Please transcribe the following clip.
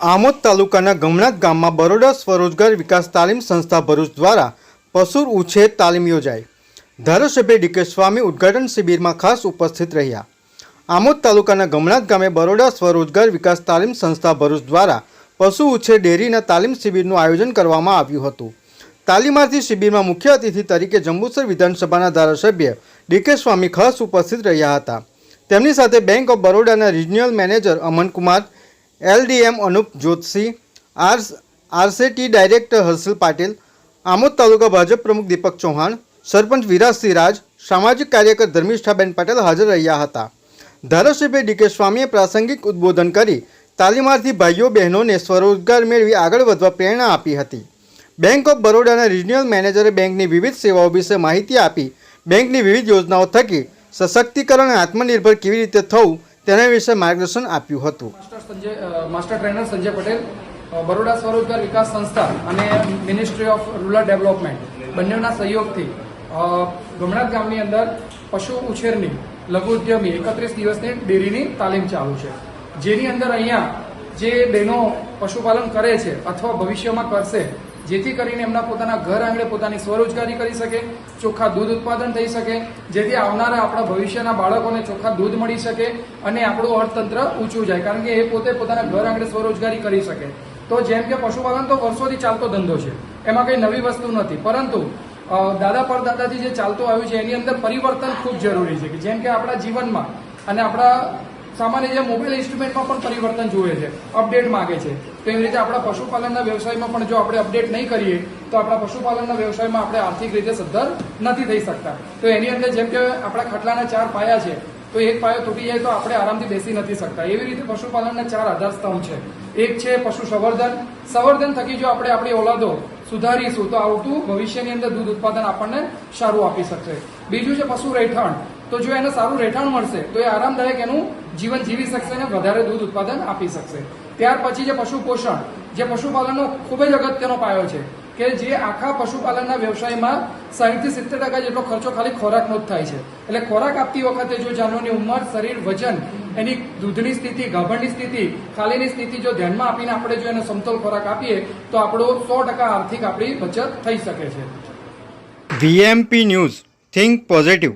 આમોદ તાલુકાના ગમણાત ગામમાં બરોડા સ્વરોજગાર વિકાસ તાલીમ સંસ્થા ભરૂચ દ્વારા પશુ ઉછેર તાલીમ યોજાઈ। ધારાસભ્ય ડીકે સ્વામી ઉદ્ઘાટન શિબિરમાં ખાસ ઉપસ્થિત રહ્યા। આમોદ તાલુકાના ગમણાત ગામે બરોડા સ્વરોજગાર વિકાસ તાલીમ સંસ્થા ભરૂચ દ્વારા પશુ ઉછેર ડેરીના તાલીમ શિબિરનું આયોજન કરવામાં આવ્યું હતું। તાલીમાર્થી શિબિરમાં મુખ્ય અતિથિ તરીકે જંબુસર વિધાનસભાના ધારાસભ્ય ડીકે સ્વામી ખાસ ઉપસ્થિત રહ્યા હતા। તેમની સાથે બેંક ઓફ બરોડાના regional manager Amankumar, LDM Anup Joshi, RCT director Harshal Patil, Amod taluka Bhajap પ્રમુખ દીપક ચૌહાણ, સરપંચ વિરાજસિંહ રાજ, સામાજિક કાર્યકર ધર્મિષ્ઠાબેન પટેલ હાજર રહ્યા હતા। ધારાસભ્ય ડીકે સ્વામીએ પ્રાસંગિક ઉદ્બોધન કરી તાલીમાર્થી ભાઈઓ બહેનોને સ્વરોજગાર મેળવી આગળ વધવા પ્રેરણા આપી હતી। બેંક ઓફ બરોડાના રિજનલ મેનેજરે બેંકની વિવિધ સેવાઓ વિશે માહિતી આપી બેંકની વિવિધ યોજનાઓ થકી સશક્તિકરણ અને આત્મનિર્ભર કેવી રીતે થવું તેના વિશે માર્ગદર્શન આપ્યું હતું। માસ્ટર ટ્રેનર સંજય પટેલ, બરોડા સ્વરોજગાર વિકાસ સંસ્થા અને મિનિસ્ટ્રી ઓફ રૂરલ ડેવલપમેન્ટ બંનેના સહયોગથી ગમણાત ગામની અંદર પશુ ઉછેરની લઘુ ઉદ્યમી 31 દિવસની ડેરીની તાલીમ ચાલુ છે, જેની અંદર અહીંયા જે બહેનો પશુપાલન કરે છે અથવા ભવિષ્યમાં કરશે, જેથી કરીને એમના પોતાના ઘર આંગણે પોતાની સ્વરોજગારી કરી શકે, ચોખ્ખા દૂધ ઉત્પાદન થઈ શકે, જેથી આવનારા આપણા ભવિષ્યના બાળકોને ચોખ્ખા દૂધ મળી શકે અને આપણું અર્થતંત્ર ઊંચું જાય, કારણ કે એ પોતે પોતાના ઘર આંગણે સ્વરોજગારી કરી શકે। તો જેમ કે પશુપાલન તો વર્ષોથી ચાલતો ધંધો છે, એમાં કંઈ નવી વસ્તુ નથી, પરંતુ દાદા પરદાદાથી જે ચાલતું આવ્યું છે એની અંદર પરિવર્તન ખૂબ જરૂરી છે, કે જેમ કે આપણા જીવનમાં અને આપણા સામાન્ય જે મોબાઈલ ઇન્સ્ટ્રુમેન્ટમાં પણ પરિવર્તન જોઈએ છે, અપડેટ માગે છે, તો એવી રીતે આપણા પશુપાલનના વ્યવસાયમાં પણ જો આપણે અપડેટ નહીં કરીએ તો આપણા પશુપાલનના વ્યવસાયમાં આપણે આર્થિક રીતે સદ્ધર નથી થઈ શકતા। તો એની અંદર જેમ કે આપણા ખટલાના 4 પાયા છે, તો એક પાયો તૂટી જાય તો આપણે આરામથી બેસી નથી શકતા, એવી રીતે પશુપાલનના 4 આધાર સ્તંભ છે। એક છે પશુ સંવર્ધન થકી જો આપણે આપણી ઓલાદો સુધારીશું તો આવતું ભવિષ્યની અંદર દૂધ ઉત્પાદન આપણને સારું આપી શકશે। બીજું છે પશુ રહેઠાણ, તો જો એને સારું રહેઠાણ મળશે તો એ આરામદાયક એનું જીવન જીવી શકશે અને વધારે દૂધ ઉત્પાદન આપી શકશે। ત્યાર પછી છે પશુ પોષણ, જે પશુપાલનનો ખૂબ જ અગત્યનો પાયો છે, કે જે આખા પશુપાલનના વ્યવસાયમાં 60 થી 70% જેટલો ખર્ચો ખાલી ખોરાકનો જ થાય છે। એટલે ખોરાક આપતી વખતે જો જાનવરની ઉંમર, શરીર, વજન, એની દૂધની સ્થિતિ, ગાભણની સ્થિતિ, ખાલીની સ્થિતિ જો ધ્યાનમાં આપીને આપણે જો એને સમતોલ ખોરાક આપીએ તો આપણો 100% આર્થિક આપણી બચત થઈ શકે છે। VMP news, think positive.